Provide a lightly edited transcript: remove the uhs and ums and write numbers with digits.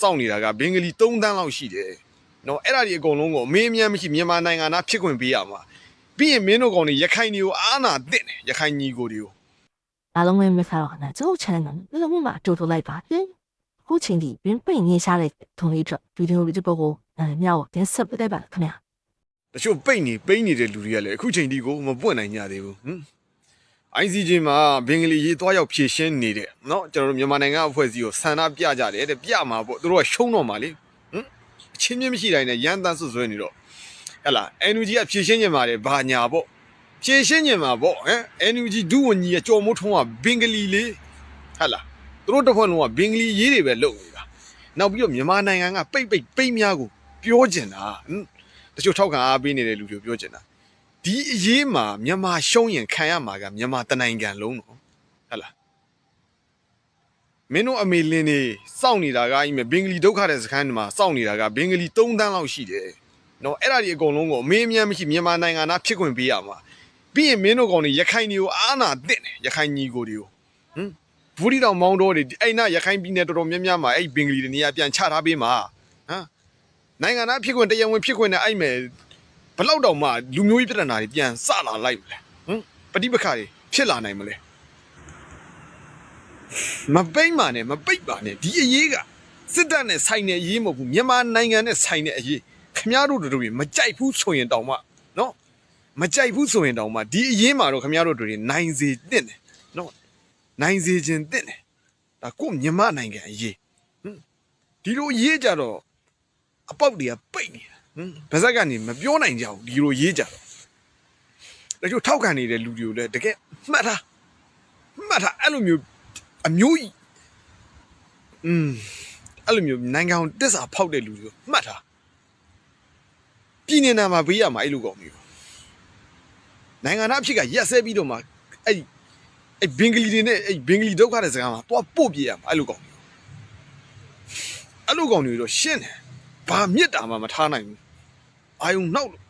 စောင့်နေတာကဘင်္ဂလီ3 တန်းလောက်ရှိတယ်နော်အဲ့ဒါဒီအကုန်လုံးကိုအမေးအမြန်းမရှိမြန်မာနိုင်ငံသားဖြစ်ခွင့်ပေးရမှာပြီးရင်မင်းတို့ကောင်တွေရခိုင်တွေကိုအာနာသင့်တယ်ရခိုင်ညီကိုတွေကို打龙妹妹发了呢，最后才能那个木马周头来吧，后勤里边被捏下来同意者，对头这包括喵连死不带吧，看没呀？ တချို့ပိတ်နေတဲ့လူတွေကလည်းအခုချိန်ဒီကိုမပွင့်နိုင်ကြသေးဘူးICJ မှာဘင်္ဂလီရေးသွားရောက်ဖြည့်ရှင်းနေတဲ့เนาะကျွန်တော်တို့မြန်မာနိုင်ငံအဖွဲ့အစည်းကိုဆန္ဒပြကြတယ်တဲ့ပြမှာပေါ့သူတို့ကရှုံးတော့မှာလေအချင်းချင်းမရှိတိုင်းနဲ့ရန်တန်းဆွဆွဲနေတော့ဟဲ့လား NUG ကဖြည့်ရှင်းညင်ပါတယ်ဘာညာပေါ့ဖြည့်ရှင်းညင်မှာပေါ့NUG ဒုဝန်ကြီးကကြော်မိုးထုံးကဘင်္ဂလီလေဟဲ့လားသူတို့တစ်ဖွဲ့လုံးကဘင်္ဂလီရေးတွေပဲလုပ်နေတာနောက်ပြီးတော့မြန်မာနိုင်ငံကပိတ်များကိုပြောကျင်တာတချို့ထောက်ခံအားပေးနေတဲ့လူတွေပြောကျင်တာဒီအရေးမှာမြန်မာရှုံးရင်ခံရမှာကမြန်မာတနိုင်ငံလုံးတော့ဟဲ့လားမင်းတို့အမေလင်းနေစောင့်နေတာကအိမ်မဲ့ဘင်္ဂလီဒုက္ခတဲ့စခန်းမှာစောင့်နေတာကဘင်္ဂလီ3 တန်းလောက်ရှိတယ်နော်အဲ့ဒါဒီအကုန်လုံးကိုအမေးအမြန်းမရှိမြန်မာနိုင်ငံသားဖြစ်ခွင့်ပေးရမှာပြီးရင်မင်းတို့ကောင်တွေရခိုင်တွေကိုအာနာသင့်တယ်ရခိုင်ညီကိုတွေကိုဘူးရီတောင်မောင်းတော်တွေအဲ့နာရခိုင်ပြည်နယ်တော်တော်များများမှာအဲ့ဘင်္ဂလီတွေနေရာပြန်ချထားပေးမှာနိုင်ငံသားဖြစ်ခွင့်တရားဝင်ဖြစ်ခွင့်နဲ့အိမ်မဲ့ဘလောက်တောင်မှလူမျိုးရေးပြဿနာတွေပြန်စလာလိုက်မလဲပဋိပက္ခတွေဖြစ်လာနိုင်မလဲမပိတ်ပါနဲ့ဒီအရေးကစစ်တပ်နဲ့ဆိုင်တဲ့အရေးမဟုတ်ဘူးမြန်မာနိုင်ငံနဲ့ဆိုင်တဲ့အရေးခင်ဗျားတို့တွေမကြိုက်ဘူးဆိုရင်တောင်မှနော်မကြိုက်ဘူးဆိုရင်တောင်မှဒီအရေးမှာတော့ခင်ဗျားတို့တွေနိုင်စေတင့်တယ်နော်နိုင်စေခြင်းတင့်တယ်ဒါကိုမြန်မာနိုင်ငံအရေးဒီလိုရေးကြတော့အပေါက်တွေကပိတ်နေတာဗဇက်ကနေမပြောနိုင်ကြဘူးဒီလိုရေးကြတော့တချို့ထောက်ခံနေတဲ့လူတွေကိုလည်းတကယ်မှတ်ထားအဲ့လိုမျိုးအမျိုးကြီးအဲ့လိုမျိုးနိုင်ငံတစ္ဆာဖောက်တဲ့လူတွေကိုမှတ်ထားပြည်နေနာမှာပေးရမှာအဲ့လိုကောင်မျိုးနိုင်ငံသားအဖြစ်ကရက်ဆဲပြီးတော့မှအဲ့ဘင်္ဂလီတွေနဲ့အဲ့ဘင်္ဂလီဒုက္ခတဲ့စကားမှာသွားပို့ပြရမှာအဲ့လိုကောင်တွေတော့ရှင်းတယ်ဘာမြစ်တာမှမထားနိုင်ဘူးအာယုံနောက်လို့